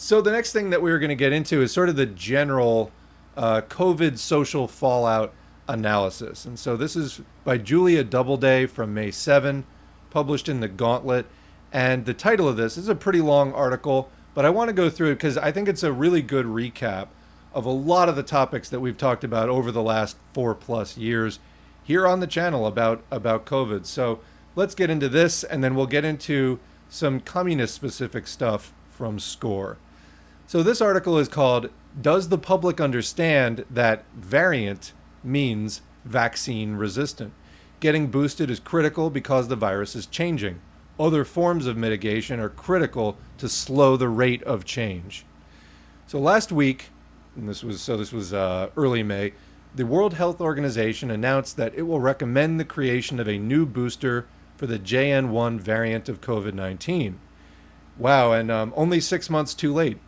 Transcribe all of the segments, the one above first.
So the next thing that we were going to get into is sort of the general COVID social fallout analysis. And so this is by Julia Doubleday from May 7, published in the Gauntlet. And the title of this is a pretty long article, but I want to go through it because I think it's a really good recap of a lot of the topics that we've talked about over the last 4+ years here on the channel about COVID. So let's get into this, and then we'll get into some communist specific stuff from SCORE. So this article is called, Does the Public Understand That Variant Means Vaccine Resistant? Getting boosted is critical because the virus is changing. Other forms of mitigation are critical to slow the rate of change. So last week, and this was early May, the World Health Organization announced that it will recommend the creation of a new booster for the JN1 variant of COVID-19. Wow, and only 6 months too late.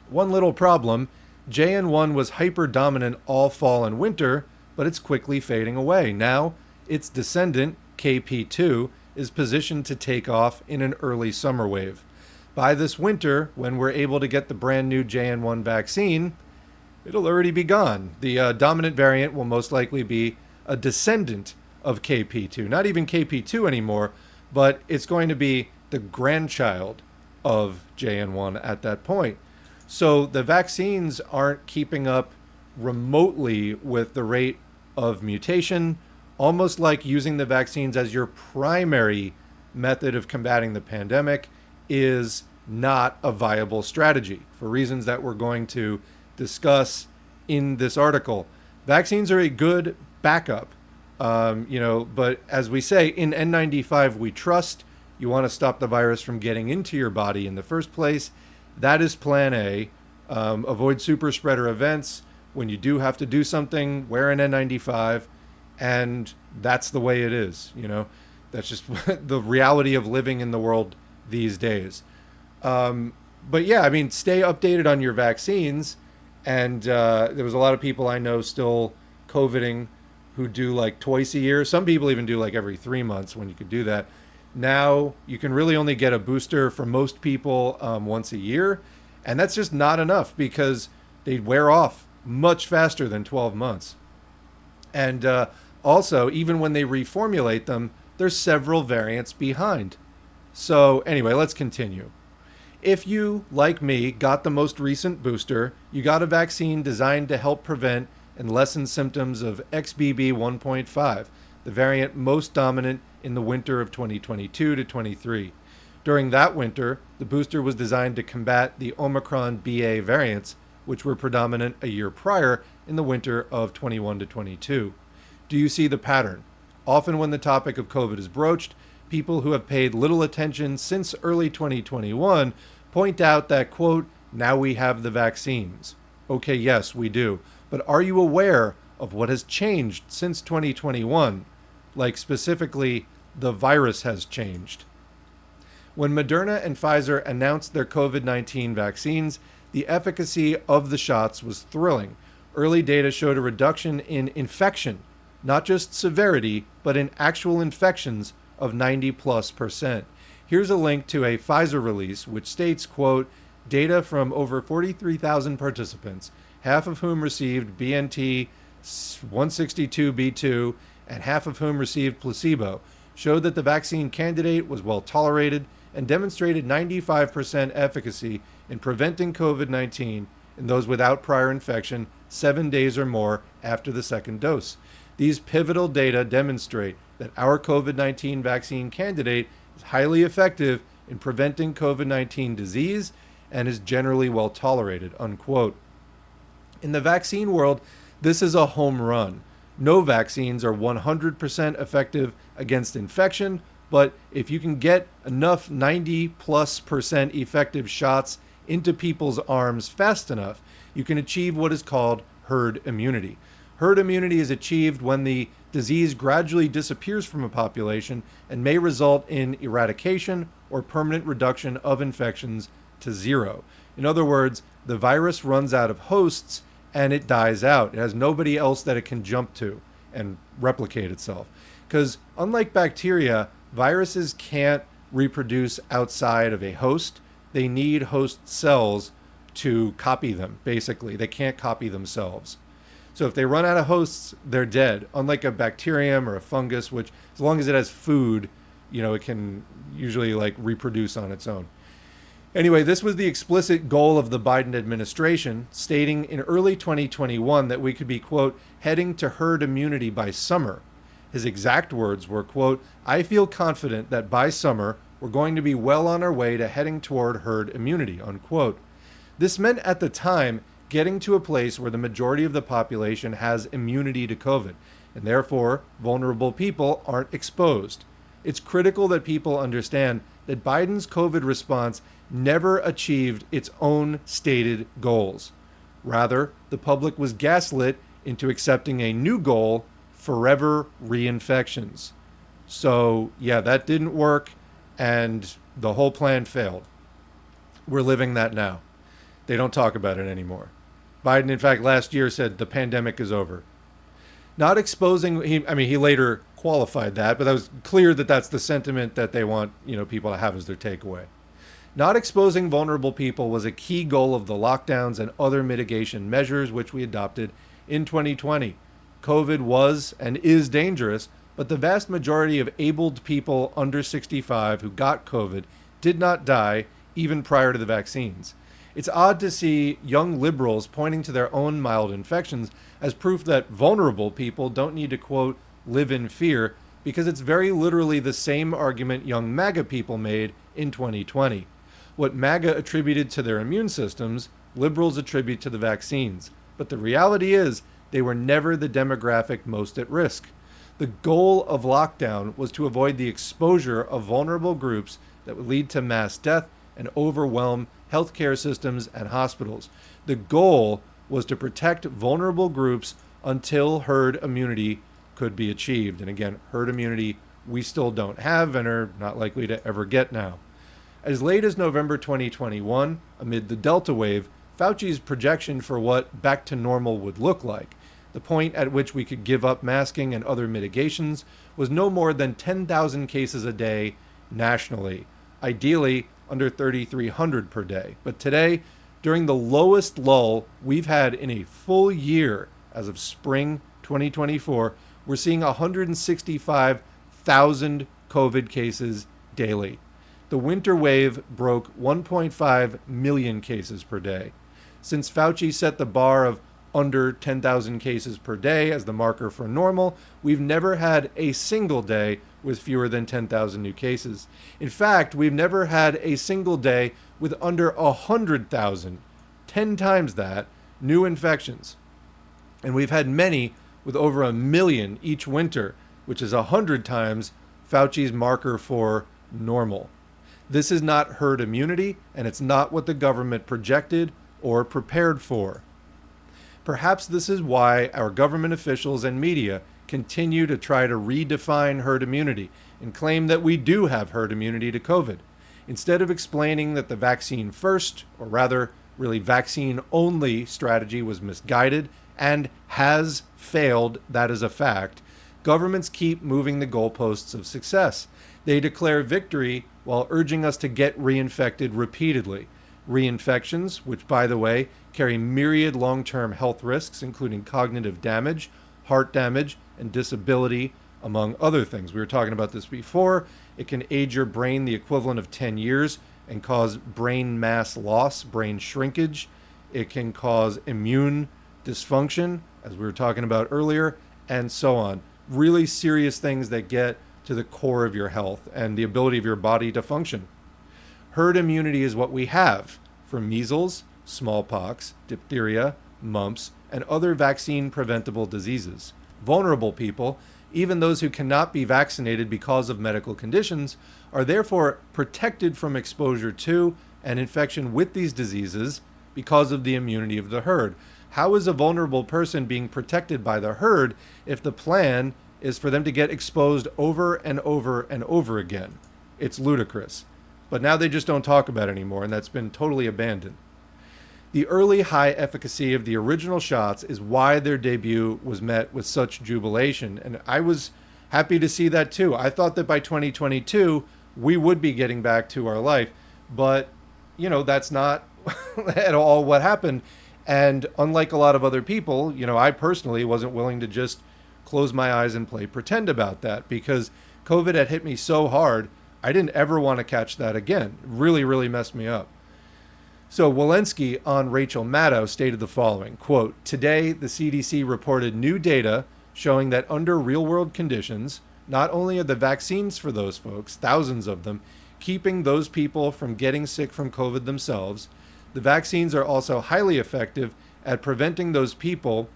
One little problem, JN1 was hyper-dominant all fall and winter, but it's quickly fading away. Now, its descendant, KP2, is positioned to take off in an early summer wave. By this winter, when we're able to get the brand new JN1 vaccine, it'll already be gone. The dominant variant will most likely be a descendant of KP2. Not even KP2 anymore, but it's going to be the grandchild of JN1 at that point. So the vaccines aren't keeping up remotely with the rate of mutation, almost like using the vaccines as your primary method of combating the pandemic is not a viable strategy for reasons that we're going to discuss in this article. Vaccines are a good backup, but as we say, in N95 we trust. You want to stop the virus from getting into your body in the first place. That is plan A. Avoid super spreader events. When you do have to do something, wear an N95, and that's the way it is. That's just the reality of living in the world these days. But yeah, I mean, stay updated on your vaccines. And there was a lot of people I know still COVIDing who do like twice a year. Some people even do like every 3 months when you could do that. Now you can really only get a booster for most people once a year. And that's just not enough because they wear off much faster than 12 months. And also, even when they reformulate them, there's several variants behind. So anyway, let's continue. If you, like me, got the most recent booster, you got a vaccine designed to help prevent and lessen symptoms of XBB 1.5, the variant most dominant in the winter of 2022 to 23. During that winter, the booster was designed to combat the Omicron BA variants, which were predominant a year prior in the winter of 21 to 22. Do you see the pattern? Often when the topic of COVID is broached, people who have paid little attention since early 2021 point out that, quote, now we have the vaccines. Okay, yes, we do. But are you aware of what has changed since 2021? Like specifically, the virus has changed. When Moderna and Pfizer announced their COVID-19 vaccines, the efficacy of the shots was thrilling. Early data showed a reduction in infection, not just severity, but in actual infections of 90+%. Here's a link to a Pfizer release which states, quote, data from over 43,000 participants, half of whom received BNT 162b2 and half of whom received placebo, showed that the vaccine candidate was well tolerated and demonstrated 95% efficacy in preventing COVID-19 in those without prior infection 7 days or more after the second dose. These pivotal data demonstrate that our COVID-19 vaccine candidate is highly effective in preventing COVID-19 disease and is generally well tolerated, unquote. In the vaccine world, this is a home run. No vaccines are 100% effective against infection, but if you can get enough 90+% effective shots into people's arms fast enough, you can achieve what is called herd immunity. Herd immunity is achieved when the disease gradually disappears from a population and may result in eradication or permanent reduction of infections to zero. In other words, the virus runs out of hosts and it dies out. It has nobody else that it can jump to and replicate itself. Because unlike bacteria, viruses can't reproduce outside of a host. they need host cells to copy them, basically. They can't copy themselves. So if they run out of hosts, they're dead. Unlike a bacterium or a fungus, which as long as it has food, it can usually like reproduce on its own. Anyway, this was the explicit goal of the Biden administration, stating in early 2021 that we could be, quote, heading to herd immunity by summer. His exact words were, quote, I feel confident that by summer, we're going to be well on our way to heading toward herd immunity, unquote. This meant at the time getting to a place where the majority of the population has immunity to COVID, and therefore vulnerable people aren't exposed. It's critical that people understand that Biden's COVID response never achieved its own stated goals. Rather, the public was gaslit into accepting a new goal, forever reinfections. So, yeah, that didn't work, and the whole plan failed. We're living that now. They don't talk about it anymore. Biden, in fact, last year said the pandemic is over. Not exposing, he later qualified that, but that was clear that that's the sentiment that they want, people to have as their takeaway. Not exposing vulnerable people was a key goal of the lockdowns and other mitigation measures which we adopted in 2020. COVID was and is dangerous, but the vast majority of abled people under 65 who got COVID did not die even prior to the vaccines. It's odd to see young liberals pointing to their own mild infections as proof that vulnerable people don't need to, quote, live in fear, because it's very literally the same argument young MAGA people made in 2020. What MAGA attributed to their immune systems, liberals attribute to the vaccines. But the reality is, they were never the demographic most at risk. The goal of lockdown was to avoid the exposure of vulnerable groups that would lead to mass death and overwhelm healthcare systems and hospitals. The goal was to protect vulnerable groups until herd immunity could be achieved. And again, herd immunity we still don't have and are not likely to ever get now. As late as November 2021, amid the Delta wave, Fauci's projection for what back to normal would look like, the point at which we could give up masking and other mitigations, was no more than 10,000 cases a day nationally, ideally under 3,300 per day. But today, during the lowest lull we've had in a full year as of spring 2024, we're seeing 165,000 COVID cases daily. The winter wave broke 1.5 million cases per day. Since Fauci set the bar of under 10,000 cases per day as the marker for normal, we've never had a single day with fewer than 10,000 new cases. In fact, we've never had a single day with under 100,000, 10 times that, new infections. And we've had many with over 1 million each winter, which is 100 times Fauci's marker for normal. This is not herd immunity, and it's not what the government projected or prepared for. Perhaps this is why our government officials and media continue to try to redefine herd immunity and claim that we do have herd immunity to COVID, instead of explaining that the vaccine first, or rather, really vaccine only strategy was misguided and has failed. That is a fact. Governments keep moving the goalposts of success. They declare victory while urging us to get reinfected repeatedly. Reinfections, which, by the way, carry myriad long-term health risks, including cognitive damage, heart damage, and disability, among other things. We were talking about this before. It can age your brain the equivalent of 10 years and cause brain mass loss, brain shrinkage. It can cause immune dysfunction, as we were talking about earlier, and so on. Really serious things that get to the core of your health and the ability of your body to function. Herd immunity is what we have for measles, smallpox, diphtheria, mumps, and other vaccine-preventable diseases. Vulnerable people, even those who cannot be vaccinated because of medical conditions, are therefore protected from exposure to and infection with these diseases because of the immunity of the herd. How is a vulnerable person being protected by the herd if the plan is for them to get exposed over and over and over again? It's ludicrous. But now they just don't talk about it anymore, and that's been totally abandoned. The early high efficacy of the original shots is why their debut was met with such jubilation, and I was happy to see that too. I thought that by 2022, we would be getting back to our life, but that's not at all what happened. And unlike a lot of other people, I personally wasn't willing to just close my eyes and play pretend about that, because COVID had hit me so hard. I didn't ever want to catch that again. It really, really messed me up. So Walensky on Rachel Maddow stated the following, quote, "Today, the CDC reported new data showing that under real-world conditions, not only are the vaccines for those folks, thousands of them, keeping those people from getting sick from COVID themselves, the vaccines are also highly effective at preventing those people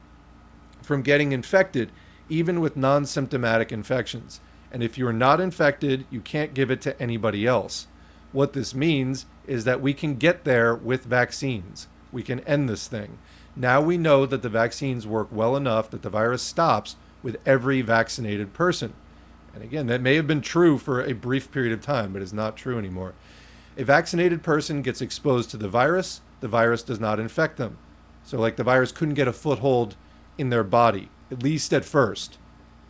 from getting infected, even with non-symptomatic infections. And if you're not infected, you can't give it to anybody else. What this means is that we can get there with vaccines. We can end this thing. Now we know that the vaccines work well enough that the virus stops with every vaccinated person." And again, that may have been true for a brief period of time, but is not true anymore. "A vaccinated person gets exposed to the virus does not infect them." So like the virus couldn't get a foothold in their body, at least at first,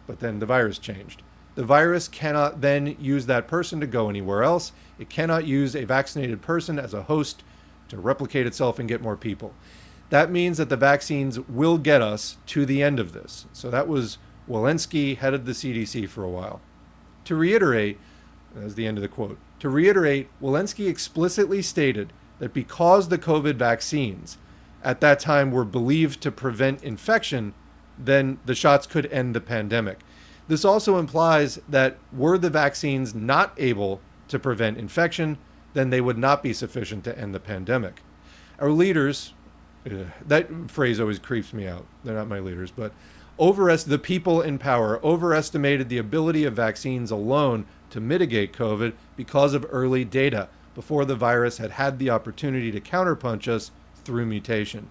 but then the virus changed. The virus cannot then use that person to go anywhere else. It cannot use a vaccinated person as a host to replicate itself and get more people. That means that the vaccines will get us to the end of this. So that was Walensky, head of the CDC for a while. To reiterate, that's the end of the quote. To reiterate, Walensky explicitly stated that because the COVID vaccines at that time were believed to prevent infection, then the shots could end the pandemic. This also implies that were the vaccines not able to prevent infection, then they would not be sufficient to end the pandemic. Our leaders, that phrase always creeps me out. They're not my leaders, but the people in power overestimated the ability of vaccines alone to mitigate COVID because of early data before the virus had had the opportunity to counterpunch us through mutation.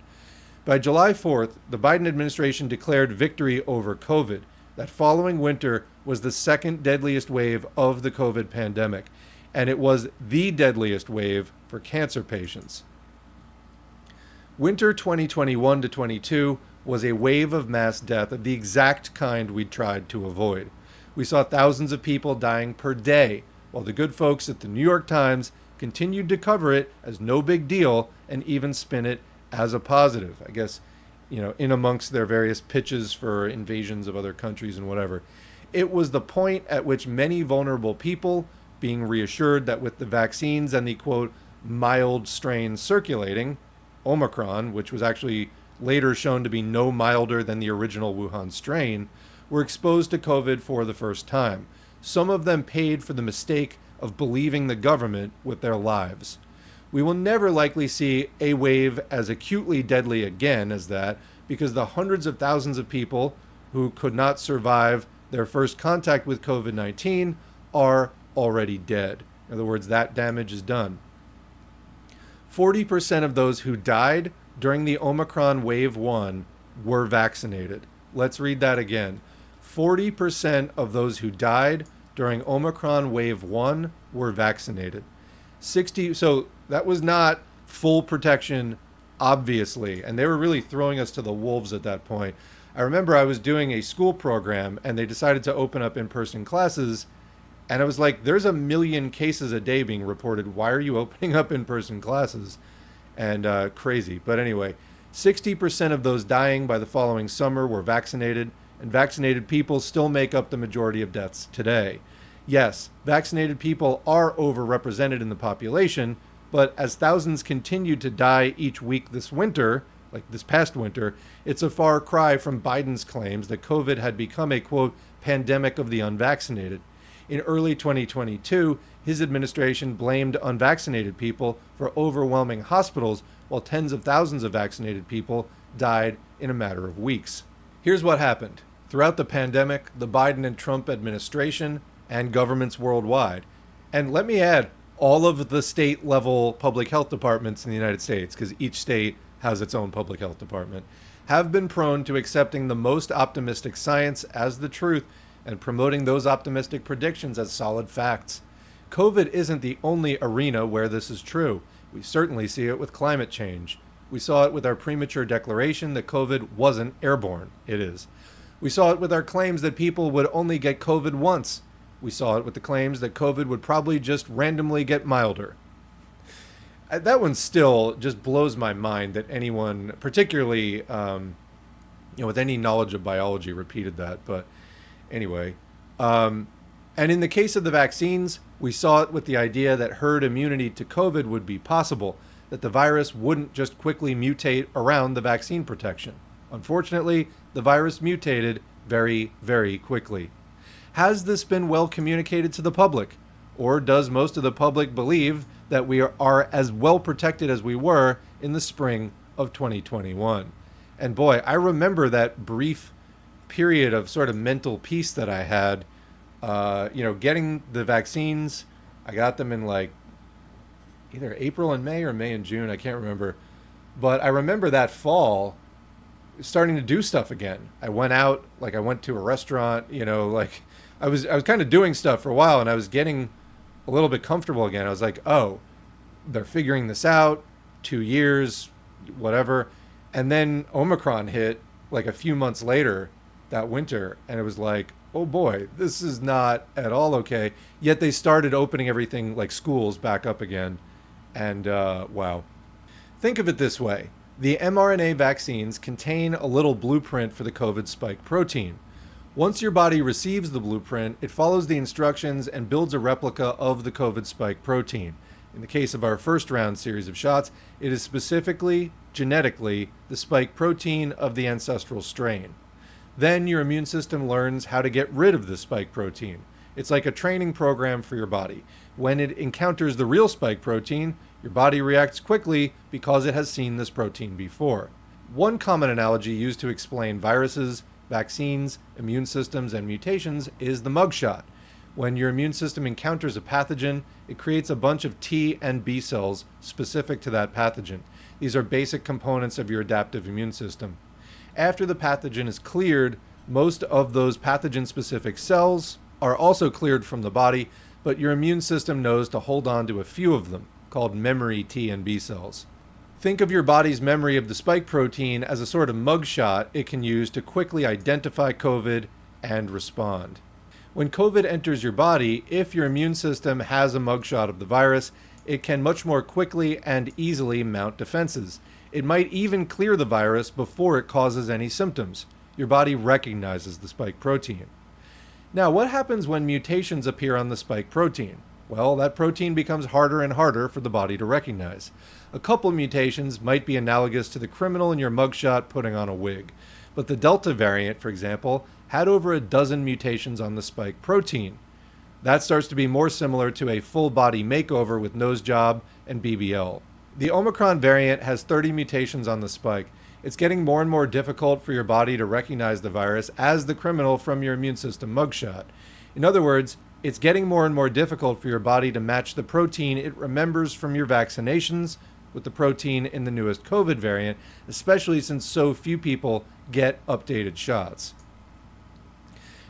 By July 4th, the Biden administration declared victory over COVID. That following winter was the second deadliest wave of the COVID pandemic, and it was the deadliest wave for cancer patients. Winter 2021 to 22 was a wave of mass death of the exact kind we'd tried to avoid. We saw thousands of people dying per day, while the good folks at the New York Times continued to cover it as no big deal and even spin it as a positive. I guess, in amongst their various pitches for invasions of other countries and whatever. It was the point at which many vulnerable people, being reassured that with the vaccines and the, quote, mild strain circulating, Omicron, which was actually later shown to be no milder than the original Wuhan strain, were exposed to COVID for the first time. Some of them paid for the mistake of believing the government with their lives. We will never likely see a wave as acutely deadly again as that, because the hundreds of thousands of people who could not survive their first contact with COVID-19 are already dead. In other words, that damage is done. 40% of those who died during the Omicron wave 1 were vaccinated. Let's read that again. 40% of those who died during Omicron wave 1 were vaccinated. So that was not full protection, obviously, and they were really throwing us to the wolves at that point. I remember I was doing a school program and they decided to open up in-person classes, and I was like, there's 1 million cases a day being reported. Why are you opening up in-person classes? And crazy. But anyway, 60% of those dying by the following summer were vaccinated, and vaccinated people still make up the majority of deaths today. Yes, vaccinated people are overrepresented in the population, but as thousands continued to die each week this winter, like this past winter, it's a far cry from Biden's claims that COVID had become a, quote, pandemic of the unvaccinated. In early 2022, his administration blamed unvaccinated people for overwhelming hospitals, while tens of thousands of vaccinated people died in a matter of weeks. Here's what happened. Throughout the pandemic, the Biden and Trump administration and governments worldwide, and let me add, all of the state-level public health departments in the United States, because each state has its own public health department, have been prone to accepting the most optimistic science as the truth and promoting those optimistic predictions as solid facts. COVID isn't the only arena where this is true. We certainly see it with climate change. We saw it with our premature declaration that COVID wasn't airborne. It is. We saw it with our claims that people would only get COVID once. We saw it with the claims that COVID would probably just randomly get milder. That one still just blows my mind that anyone, particularly with any knowledge of biology, repeated that. But anyway, and in the case of the vaccines, we saw it with the idea that herd immunity to COVID would be possible, that the virus wouldn't just quickly mutate around the vaccine protection. Unfortunately, the virus mutated very, very quickly. Has this been well communicated to the public? Or does most of the public believe that we are as well protected as we were in the spring of 2021? And boy, I remember that brief period of sort of mental peace that I had, getting the vaccines. I got them in like either April and May or May and June. I can't remember. But I remember that fall starting to do stuff again. I went out, like I went to a restaurant, like I was kind of doing stuff for a while, and I was getting a little bit comfortable again. I was like, oh, they're figuring this out, 2 years, whatever. And then Omicron hit like a few months later that winter, and it was like, oh boy, this is not at all okay. Yet they started opening everything like schools back up again. And wow. Think of it this way. The mRNA vaccines contain a little blueprint for the COVID spike protein. Once your body receives the blueprint, it follows the instructions and builds a replica of the COVID spike protein. In the case of our first round series of shots, it is specifically, genetically, the spike protein of the ancestral strain. Then your immune system learns how to get rid of the spike protein. It's like a training program for your body. When it encounters the real spike protein, your body reacts quickly because it has seen this protein before. One common analogy used to explain viruses, vaccines, immune systems, and mutations is the mugshot. When your immune system encounters a pathogen, it creates a bunch of T and B cells specific to that pathogen. These are basic components of your adaptive immune system. After the pathogen is cleared, most of those pathogen-specific cells are also cleared from the body, but your immune system knows to hold on to a few of them, called memory T and B cells. Think of your body's memory of the spike protein as a sort of mugshot it can use to quickly identify COVID and respond. When COVID enters your body, if your immune system has a mugshot of the virus, it can much more quickly and easily mount defenses. It might even clear the virus before it causes any symptoms. Your body recognizes the spike protein. Now, what happens when mutations appear on the spike protein? Well, that protein becomes harder and harder for the body to recognize. A couple mutations might be analogous to the criminal in your mugshot putting on a wig. But the Delta variant, for example, had over a dozen mutations on the spike protein. That starts to be more similar to a full body makeover with nose job and BBL. The Omicron variant has 30 mutations on the spike. It's getting more and more difficult for your body to recognize the virus as the criminal from your immune system mugshot. In other words, it's getting more and more difficult for your body to match the protein it remembers from your vaccinations with the protein in the newest COVID variant, especially since so few people get updated shots.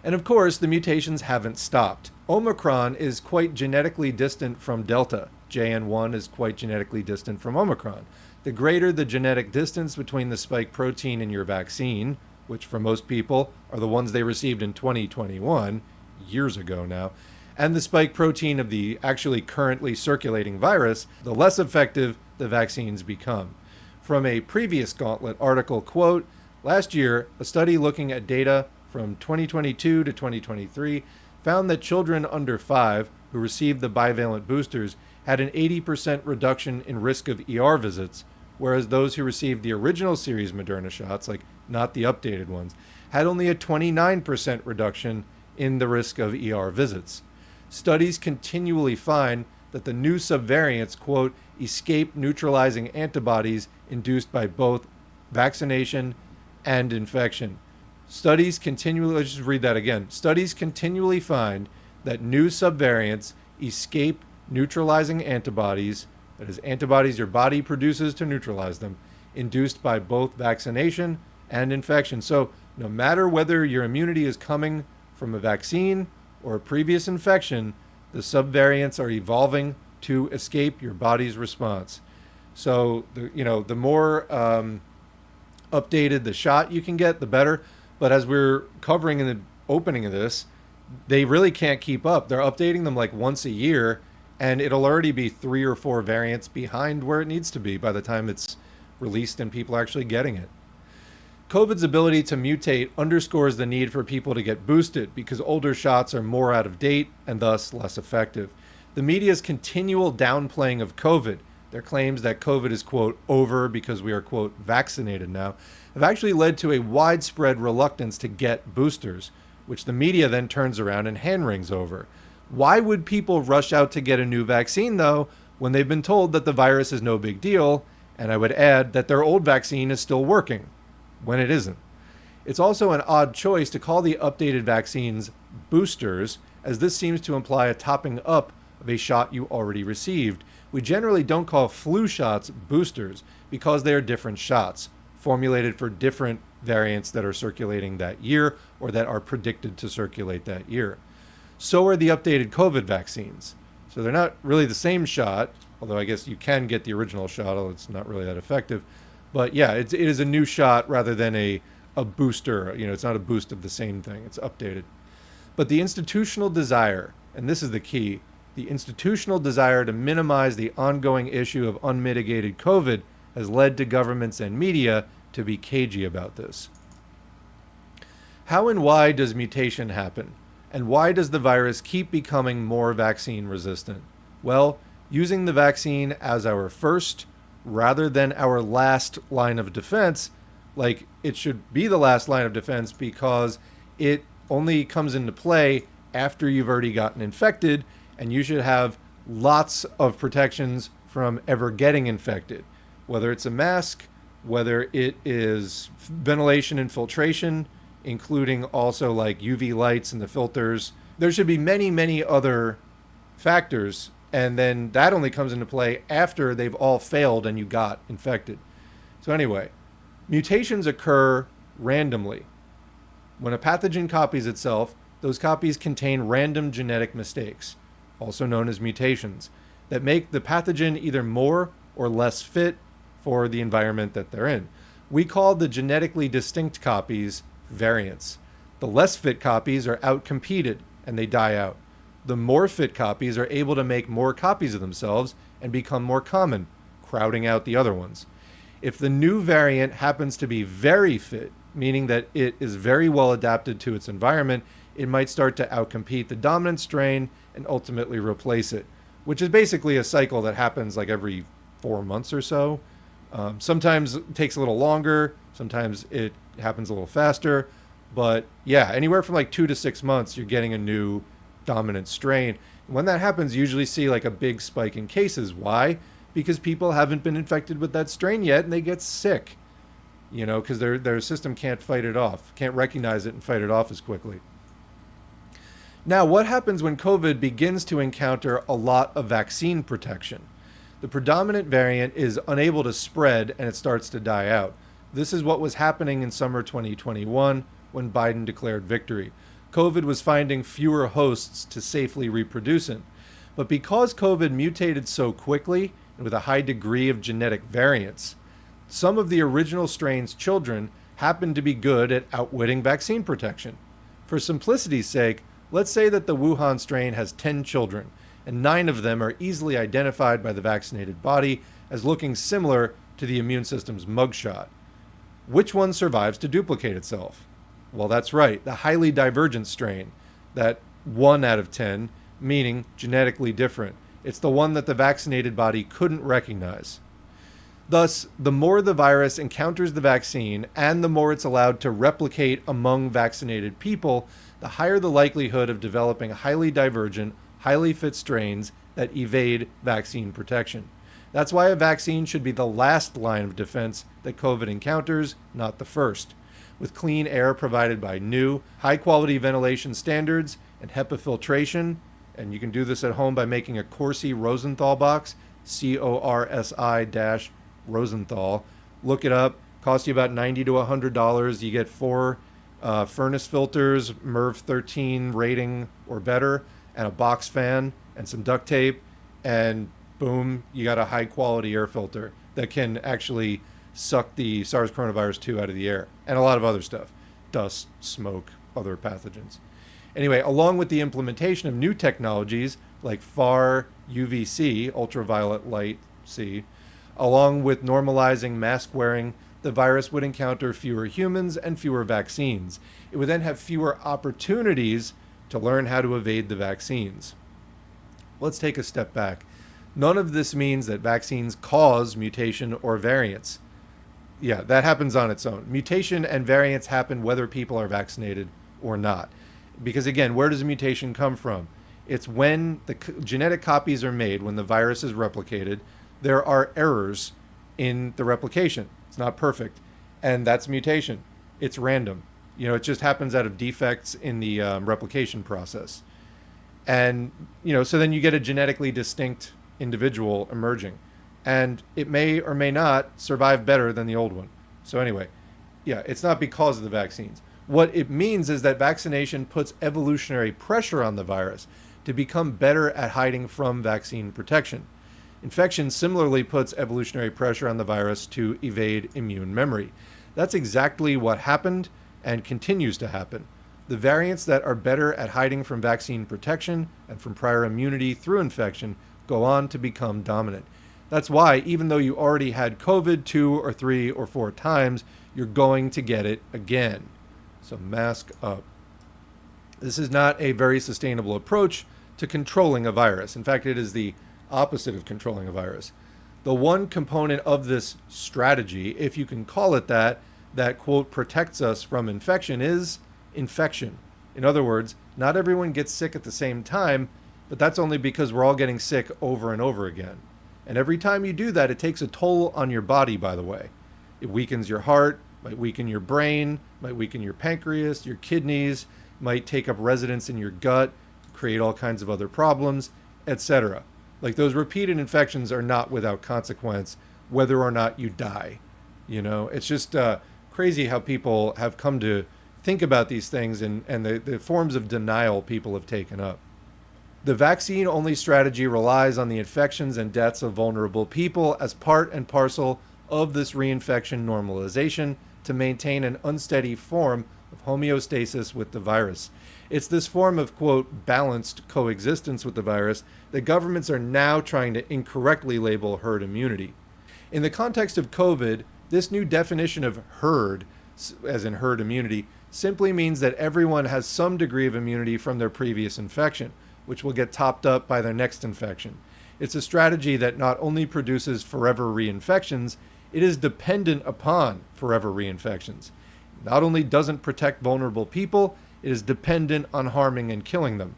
And of course, the mutations haven't stopped. Omicron is quite genetically distant from Delta. JN1 is quite genetically distant from Omicron. The greater the genetic distance between the spike protein and your vaccine, which for most people are the ones they received in 2021, years ago now, and the spike protein of the actually currently circulating virus, the less effective the vaccines become. From a previous Gauntlet article, quote, last year, a study looking at data from 2022 to 2023 found that children under 5 who received the bivalent boosters had an 80% reduction in risk of ER visits, whereas those who received the original series Moderna shots, like not the updated ones, had only a 29% reduction in the risk of ER visits. Studies continually find that the new subvariants, quote, escape neutralizing antibodies induced by both vaccination and infection. Studies continually, let's just read that again. Studies continually find that new subvariants escape neutralizing antibodies, that is, antibodies your body produces to neutralize them, induced by both vaccination and infection. So no matter whether your immunity is coming from a vaccine or a previous infection, the subvariants are evolving to escape your body's response. So the more updated the shot you can get, the better. But as we're covering in the opening of this, they really can't keep up. They're updating them like once a year, and it'll already be 3 or 4 variants behind where it needs to be by the time it's released and people are actually getting it. COVID's ability to mutate underscores the need for people to get boosted because older shots are more out of date and thus less effective. The media's continual downplaying of COVID, their claims that COVID is, quote, over because we are, quote, vaccinated now, have actually led to a widespread reluctance to get boosters, which the media then turns around and hand wrings over. Why would people rush out to get a new vaccine, though, when they've been told that the virus is no big deal? And I would add that their old vaccine is still working, when it isn't. It's also an odd choice to call the updated vaccines boosters, as this seems to imply a topping up of a shot you already received. We generally don't call flu shots boosters because they are different shots, formulated for different variants that are circulating that year or that are predicted to circulate that year. So are the updated COVID vaccines. So they're not really the same shot, although I guess you can get the original shot, although it's not really that effective. But yeah, it is a new shot rather than a booster. You know, it's not a boost of the same thing. It's updated. But the institutional desire, and this is the key, the institutional desire to minimize the ongoing issue of unmitigated COVID has led to governments and media to be cagey about this. How and why does mutation happen? And why does the virus keep becoming more vaccine resistant? Well, using the vaccine as our first rather than our last line of defense, like it should be the last line of defense because it only comes into play after you've already gotten infected, and you should have lots of protections from ever getting infected, whether it's a mask, whether it is ventilation and filtration, including also like UV lights and the filters. There should be many, many other factors, and then that only comes into play after they've all failed and you got infected. So anyway, mutations occur randomly. When a pathogen copies itself, those copies contain random genetic mistakes, also known as mutations, that make the pathogen either more or less fit for the environment that they're in. We call the genetically distinct copies variants. The less fit copies are outcompeted and they die out. The more fit copies are able to make more copies of themselves and become more common, crowding out the other ones. If the new variant happens to be very fit, meaning that it is very well adapted to its environment, it might start to outcompete the dominant strain and ultimately replace it, which is basically a cycle that happens like every 4 months or so. Sometimes it takes a little longer, sometimes it happens a little faster, but yeah, anywhere from like 2 to 6 months, you're getting a new dominant strain. And when that happens, you usually see like a big spike in cases. Why? Because people haven't been infected with that strain yet and they get sick, you know, because their system can't fight it off, can't recognize it and fight it off as quickly. Now, what happens when COVID begins to encounter a lot of vaccine protection? The predominant variant is unable to spread and it starts to die out. This is what was happening in summer 2021 when Biden declared victory. COVID was finding fewer hosts to safely reproduce in. But because COVID mutated so quickly and with a high degree of genetic variance, some of the original strain's children happened to be good at outwitting vaccine protection. For simplicity's sake, let's say that the Wuhan strain has 10 children, and 9 of them are easily identified by the vaccinated body as looking similar to the immune system's mugshot. Which one survives to duplicate itself? Well, that's right, the highly divergent strain, that 1 out of 10, meaning genetically different. It's the one that the vaccinated body couldn't recognize. Thus, the more the virus encounters the vaccine and the more it's allowed to replicate among vaccinated people, the higher the likelihood of developing highly divergent, highly fit strains that evade vaccine protection. That's why a vaccine should be the last line of defense that COVID encounters, not the first. With clean air provided by new, high-quality ventilation standards and HEPA filtration, and you can do this at home by making a Corsi Rosenthal box, Corsi-Rosenthal. Look it up. Costs you about $90 to $100. You get 4 furnace filters, MERV 13 rating or better, and a box fan and some duct tape, and boom, you got a high-quality air filter that can actually suck the SARS coronavirus 2 out of the air, and a lot of other stuff. Dust, smoke, other pathogens. Anyway, along with the implementation of new technologies like far UVC, ultraviolet light C, along with normalizing mask wearing, the virus would encounter fewer humans and fewer vaccines. It would then have fewer opportunities to learn how to evade the vaccines. Let's take a step back. None of this means that vaccines cause mutation or variants. Yeah, that happens on its own. Mutation and variants happen whether people are vaccinated or not. Because again, where does a mutation come from? It's when the genetic copies are made, when the virus is replicated, there are errors in the replication. It's not perfect. And that's mutation. It's random. It just happens out of defects in the replication process. And, so then you get a genetically distinct individual emerging. And it may or may not survive better than the old one. So anyway, yeah, it's not because of the vaccines. What it means is that vaccination puts evolutionary pressure on the virus to become better at hiding from vaccine protection. Infection similarly puts evolutionary pressure on the virus to evade immune memory. That's exactly what happened and continues to happen. The variants that are better at hiding from vaccine protection and from prior immunity through infection go on to become dominant. That's why, even though you already had COVID 2 or 3 or 4 times, you're going to get it again. So mask up. This is not a very sustainable approach to controlling a virus. In fact, it is the opposite of controlling a virus. The one component of this strategy, if you can call it that quote, protects us from infection is infection. In other words, not everyone gets sick at the same time, but that's only because we're all getting sick over and over again. And every time you do that, it takes a toll on your body, by the way. It weakens your heart, might weaken your brain, might weaken your pancreas, your kidneys, might take up residence in your gut, create all kinds of other problems, etc. Like those repeated infections are not without consequence, whether or not you die. It's just crazy how people have come to think about these things and the forms of denial people have taken up. The vaccine-only strategy relies on the infections and deaths of vulnerable people as part and parcel of this reinfection normalization to maintain an unsteady form of homeostasis with the virus. It's this form of, quote, balanced coexistence with the virus that governments are now trying to incorrectly label herd immunity. In the context of COVID, this new definition of herd, as in herd immunity, simply means that everyone has some degree of immunity from their previous infection, which will get topped up by their next infection. It's a strategy that not only produces forever reinfections, it is dependent upon forever reinfections. Not only doesn't protect vulnerable people, it is dependent on harming and killing them.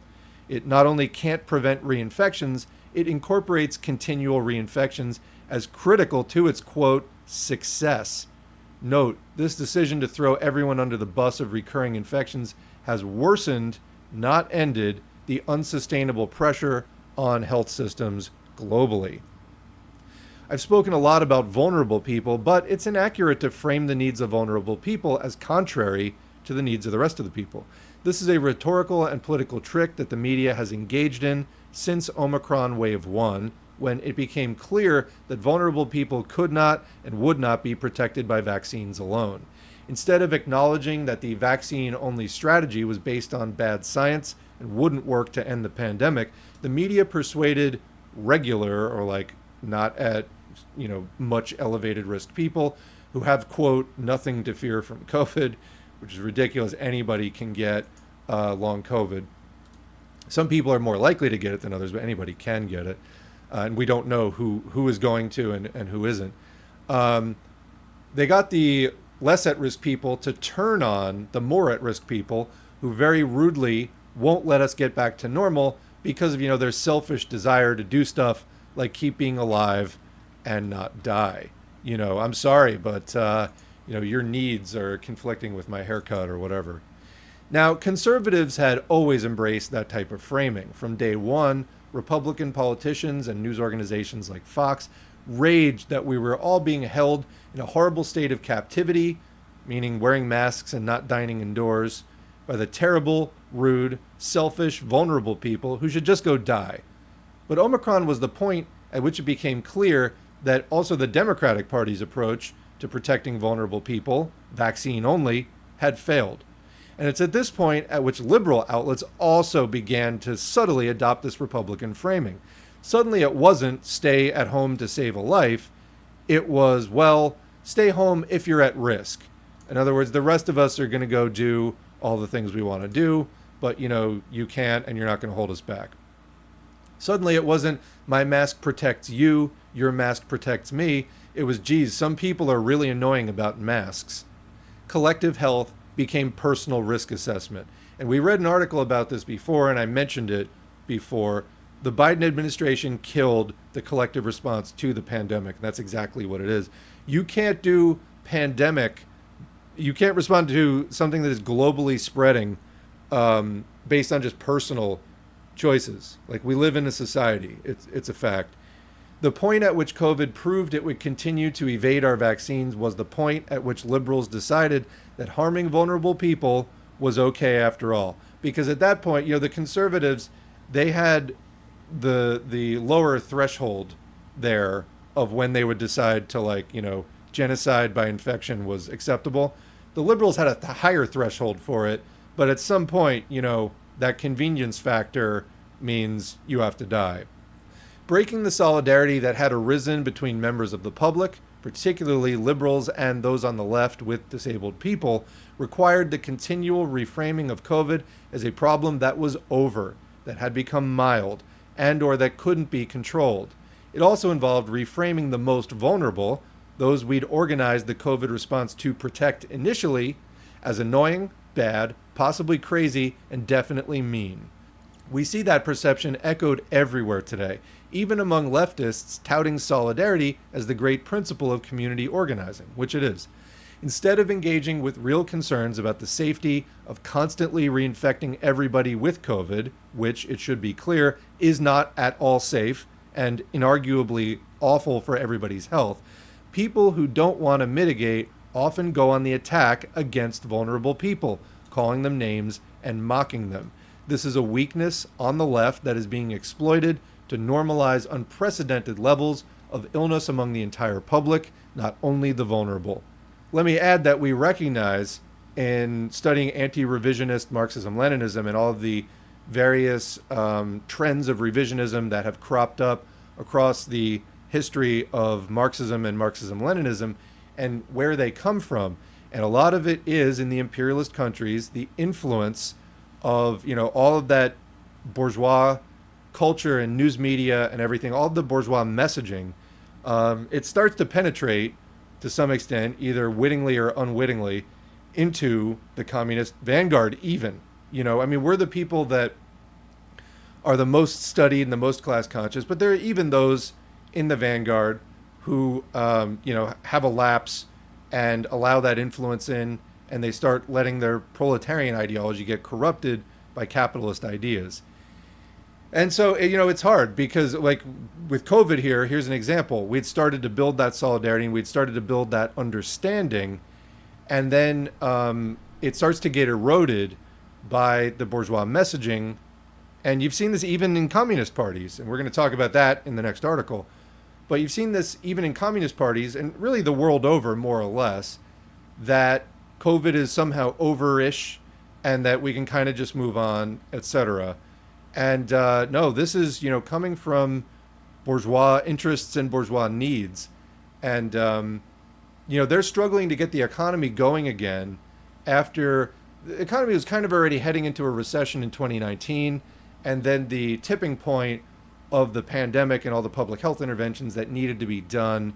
It not only can't prevent reinfections, it incorporates continual reinfections as critical to its, quote, success. Note, this decision to throw everyone under the bus of recurring infections has worsened, not ended, the unsustainable pressure on health systems globally. I've spoken a lot about vulnerable people, but it's inaccurate to frame the needs of vulnerable people as contrary to the needs of the rest of the people. This is a rhetorical and political trick that the media has engaged in since Omicron Wave 1, when it became clear that vulnerable people could not and would not be protected by vaccines alone. Instead of acknowledging that the vaccine-only strategy was based on bad science and wouldn't work to end the pandemic, the media persuaded regular or not at much elevated risk people who have, quote, nothing to fear from COVID, which is ridiculous. Anybody can get long COVID. Some people are more likely to get it than others, but anybody can get it. And we don't know who is going to and who isn't. They got the less at-risk people to turn on the more at-risk people who very rudely won't let us get back to normal because of, their selfish desire to do stuff like keep being alive and not die. I'm sorry, but, your needs are conflicting with my haircut or whatever. Now, conservatives had always embraced that type of framing. From day one, Republican politicians and news organizations like Fox raged that we were all being held in a horrible state of captivity, meaning wearing masks and not dining indoors, by the terrible, rude, selfish, vulnerable people who should just go die. But Omicron was the point at which it became clear that also the Democratic Party's approach to protecting vulnerable people, vaccine only, had failed. And it's at this point at which liberal outlets also began to subtly adopt this Republican framing. Suddenly it wasn't stay at home to save a life. It was, well, stay home if you're at risk. In other words, the rest of us are going to go do all the things we want to do, but you can't and you're not going to hold us back. Suddenly it wasn't my mask protects you, your mask protects me. It was, geez, some people are really annoying about masks. Collective health became personal risk assessment. And we read an article about this before, and I mentioned it before. The Biden administration killed the collective response to the pandemic. And that's exactly what it is. You can't do pandemic. You can't respond to something that is globally spreading based on just personal choices. Like, we live in a society. It's a fact. The point at which COVID proved it would continue to evade our vaccines was the point at which liberals decided that harming vulnerable people was okay after all. Because at that point, the conservatives, they had the lower threshold there of when they would decide to genocide by infection was acceptable. The liberals had a higher threshold for it, but at some point, that convenience factor means you have to die. Breaking the solidarity that had arisen between members of the public, particularly liberals and those on the left with disabled people, required the continual reframing of COVID as a problem that was over, that had become mild, and or that couldn't be controlled. It also involved reframing the most vulnerable, those we'd organized the COVID response to protect initially, as annoying, bad, possibly crazy, and definitely mean. We see that perception echoed everywhere today, even among leftists touting solidarity as the great principle of community organizing, which it is. Instead of engaging with real concerns about the safety of constantly reinfecting everybody with COVID, which, it should be clear, is not at all safe and inarguably awful for everybody's health, people who don't want to mitigate often go on the attack against vulnerable people, calling them names and mocking them. This is a weakness on the left that is being exploited to normalize unprecedented levels of illness among the entire public, not only the vulnerable. Let me add that we recognize in studying anti-revisionist Marxism-Leninism and all of the various trends of revisionism that have cropped up across the history of Marxism and Marxism-Leninism and where they come from. And a lot of it is in the imperialist countries, the influence of, all of that bourgeois culture and news media and everything, all of the bourgeois messaging. It starts to penetrate to some extent, either wittingly or unwittingly, into the communist vanguard even. We're the people that are the most studied and the most class conscious, but there are even those in the vanguard who, have a lapse and allow that influence in, and they start letting their proletarian ideology get corrupted by capitalist ideas. And so, it's hard because, like with COVID here's an example. We'd started to build that solidarity and we'd started to build that understanding. And then it starts to get eroded by the bourgeois messaging. And you've seen this even in communist parties. And we're going to talk about that in the next article. But you've seen this even in communist parties and really the world over, more or less, that COVID is somehow over-ish and that we can kind of just move on, etc. And no, this is, coming from bourgeois interests and bourgeois needs. And, they're struggling to get the economy going again after the economy was kind of already heading into a recession in 2019. And then the tipping point of the pandemic and all the public health interventions that needed to be done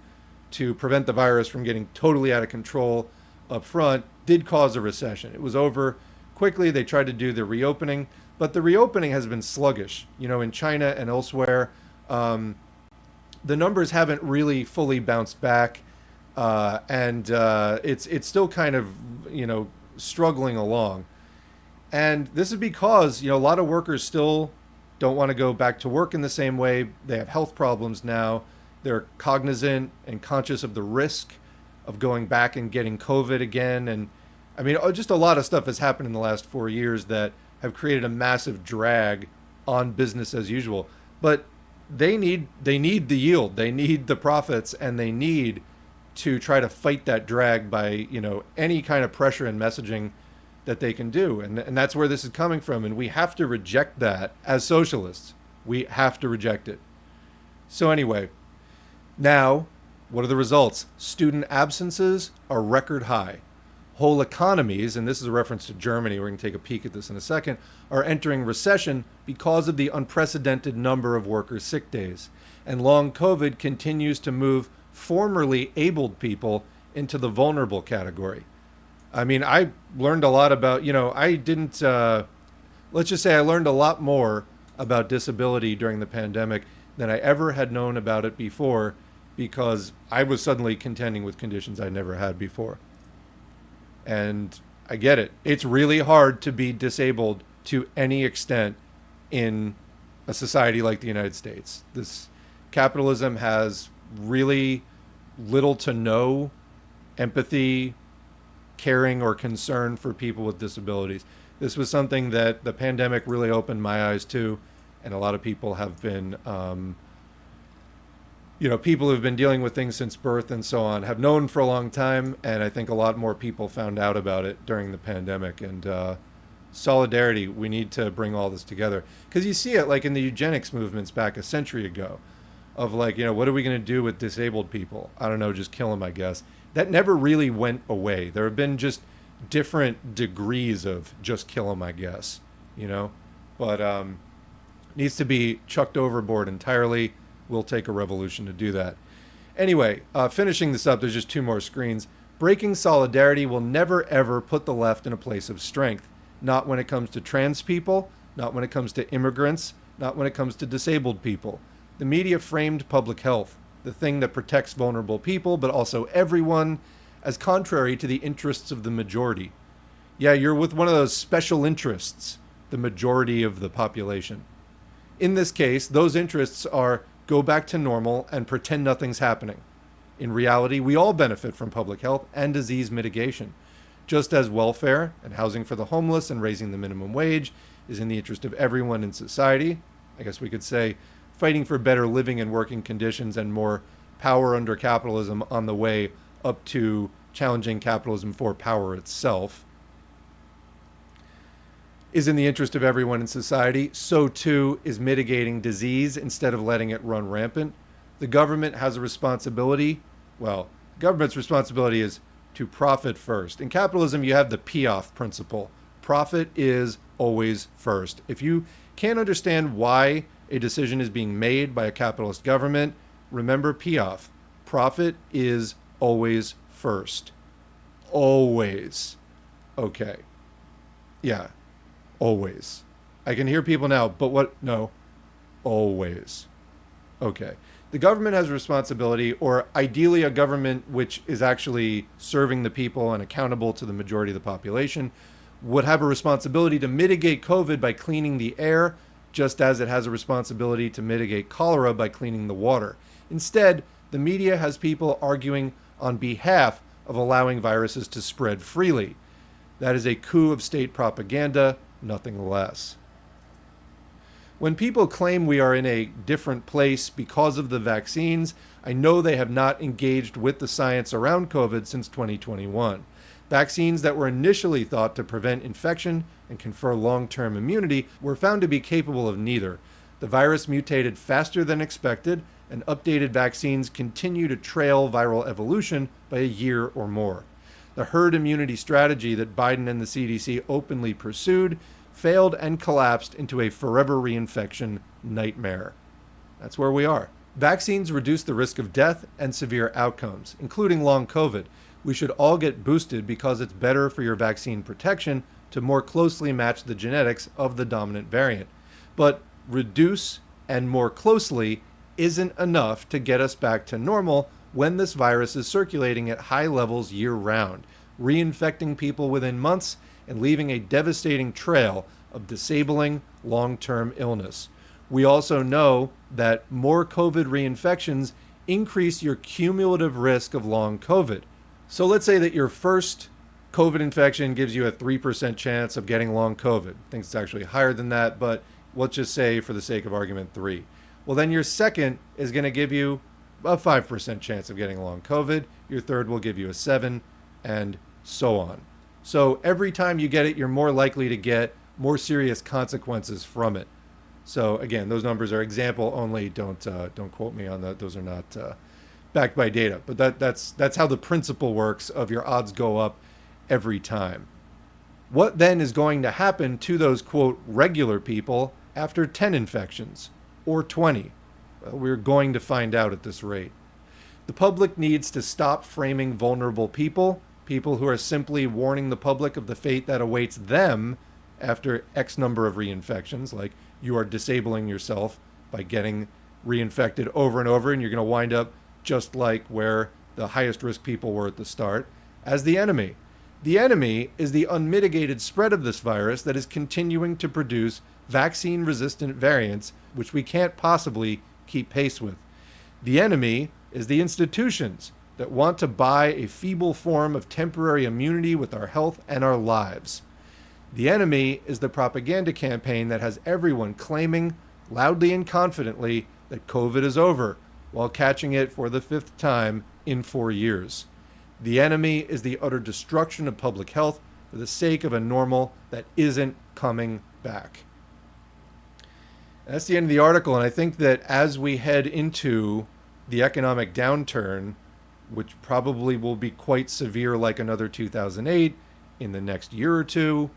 to prevent the virus from getting totally out of control up front did cause a recession. It was over quickly. They tried to do the reopening, but the reopening has been sluggish. In China and elsewhere, the numbers haven't really fully bounced back, and it's still kind of struggling along. And this is because a lot of workers still don't want to go back to work in the same way. They have health problems now. They're cognizant and conscious of the risk of going back and getting COVID again. And just a lot of stuff has happened in the last 4 years that have created a massive drag on business as usual. But they need the yield, they need the profits, and they need to try to fight that drag by, any kind of pressure and messaging that they can do. And that's where this is coming from. And we have to reject that as socialists. We have to reject it. So anyway, now, what are the results? Student absences are record high. Whole economies, and this is a reference to Germany, we're going to take a peek at this in a second, are entering recession because of the unprecedented number of workers' sick days. And long COVID continues to move formerly abled people into the vulnerable category. I mean, I learned a lot about, let's just say I learned a lot more about disability during the pandemic than I ever had known about it before, because I was suddenly contending with conditions I never had before. And I get it. It's really hard to be disabled to any extent in a society like the United States. This capitalism has really little to no empathy, caring, or concern for people with disabilities. This was something that the pandemic really opened my eyes to, and a lot of people have been people who've been dealing with things since birth and so on have known for a long time, and I think a lot more people found out about it during the pandemic. And solidarity, we need to bring all this together, because you see it like in the eugenics movements back a century ago, of like, what are we going to do with disabled people? I don't know, just kill them, I guess. That never really went away. There have been just different degrees of just kill them, I guess, but needs to be chucked overboard entirely. Will take a revolution to do that. Anyway, finishing this up, there's just two more screens. Breaking solidarity will never ever put the left in a place of strength. Not when it comes to trans people, not when it comes to immigrants, not when it comes to disabled people. The media framed public health, the thing that protects vulnerable people, but also everyone, as contrary to the interests of the majority. Yeah, you're with one of those special interests, the majority of the population. In this case, those interests are go back to normal and pretend nothing's happening. In reality, we all benefit from public health and disease mitigation. Just as welfare and housing for the homeless and raising the minimum wage is in the interest of everyone in society, I guess we could say fighting for better living and working conditions and more power under capitalism on the way up to challenging capitalism for power itself, is in the interest of everyone in society, so too is mitigating disease instead of letting it run rampant. The government has a responsibility. Well, government's responsibility is to profit first. In capitalism, you have the Piaf principle. Profit is always first. If you can't understand why a decision is being made by a capitalist government, remember Piaf. Profit is always first. Always. Okay. Yeah. Always. I can hear people now, but what? No. Always. Okay. The government has a responsibility, or ideally a government which is actually serving the people and accountable to the majority of the population, would have a responsibility to mitigate COVID by cleaning the air, just as it has a responsibility to mitigate cholera by cleaning the water. Instead, the media has people arguing on behalf of allowing viruses to spread freely. That is a coup of state propaganda, nothing less. When people claim we are in a different place because of the vaccines, I know they have not engaged with the science around COVID since 2021. Vaccines that were initially thought to prevent infection and confer long-term immunity were found to be capable of neither. The virus mutated faster than expected, and updated vaccines continue to trail viral evolution by a year or more. The herd immunity strategy that Biden and the CDC openly pursued failed and collapsed into a forever reinfection nightmare. That's where we are. Vaccines reduce the risk of death and severe outcomes, including long COVID. We should all get boosted because it's better for your vaccine protection to more closely match the genetics of the dominant variant. But reduce and more closely isn't enough to get us back to normal when this virus is circulating at high levels year-round, reinfecting people within months and leaving a devastating trail of disabling long-term illness. We also know that more COVID reinfections increase your cumulative risk of long COVID. So let's say that your first COVID infection gives you a 3% chance of getting long COVID. I think it's actually higher than that, but let's just say for the sake of argument 3. Well, then your second is going to give you a 5% chance of getting long COVID. Your third will give you a 7, and so on. So every time you get it, you're more likely to get more serious consequences from it. So again, those numbers are example only. Don't quote me on that. Those are not backed by data. But that's how the principle works of your odds go up every time. What then is going to happen to those, quote, regular people after 10 infections or 20? Well, we're going to find out at this rate. The public needs to stop framing vulnerable people, people who are simply warning the public of the fate that awaits them after X number of reinfections, like you are disabling yourself by getting reinfected over and over, and you're going to wind up just like where the highest risk people were at the start, as the enemy. The enemy is the unmitigated spread of this virus that is continuing to produce vaccine-resistant variants, which we can't possibly keep pace with. The enemy is the institutions that want to buy a feeble form of temporary immunity with our health and our lives. The enemy is the propaganda campaign that has everyone claiming loudly and confidently that COVID is over, while catching it for the 5th time in 4 years. The enemy is the utter destruction of public health for the sake of a normal that isn't coming back. That's the end of the article, and I think that as we head into the economic downturn, which probably will be quite severe like another 2008 in the next year or two,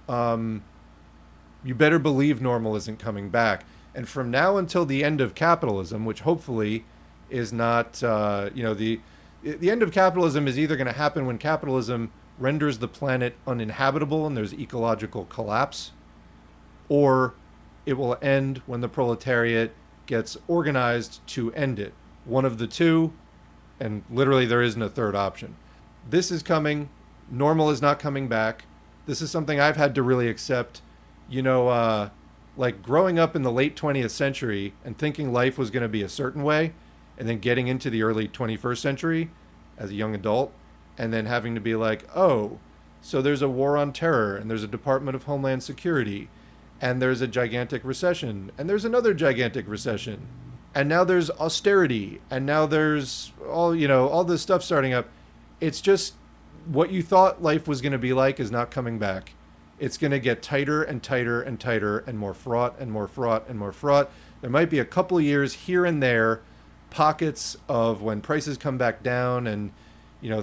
you better believe normal isn't coming back. And from now until the end of capitalism, which hopefully is not, the end of capitalism is either going to happen when capitalism renders the planet uninhabitable and there's ecological collapse, or it will end when the proletariat gets organized to end it. One of the two, and literally there isn't a third option. This is coming. Normal is not coming back. This is something I've had to really accept. Like growing up in the late 20th century and thinking life was going to be a certain way, and then getting into the early 21st century as a young adult, and then having to be like, oh, so there's a war on terror, and there's a Department of Homeland Security, and there's a gigantic recession, and there's another gigantic recession, and now there's austerity, and now there's all this stuff starting up. It's just what you thought life was going to be like is not coming back. It's going to get tighter and tighter and tighter and more fraught and more fraught and more fraught. There might be a couple of years here and there, pockets of when prices come back down and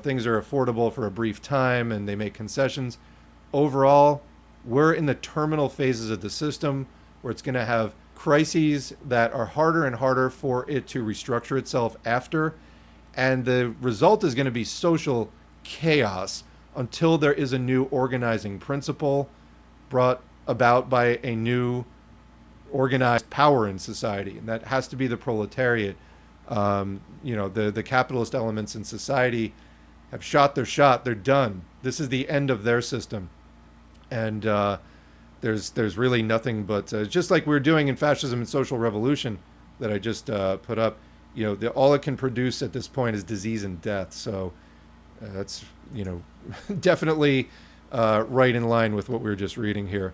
things are affordable for a brief time and they make concessions. Overall, we're in the terminal phases of the system where it's going to have crises that are harder and harder for it to restructure itself after. And the result is going to be social chaos until there is a new organizing principle brought about by a new organized power in society. And that has to be the proletariat. The capitalist elements in society have shot their shot. They're done. This is the end of their system. And there's really nothing but, just like we're doing in Fascism and Social Revolution that I just put up, all it can produce at this point is disease and death. So that's, definitely right in line with what we were just reading here.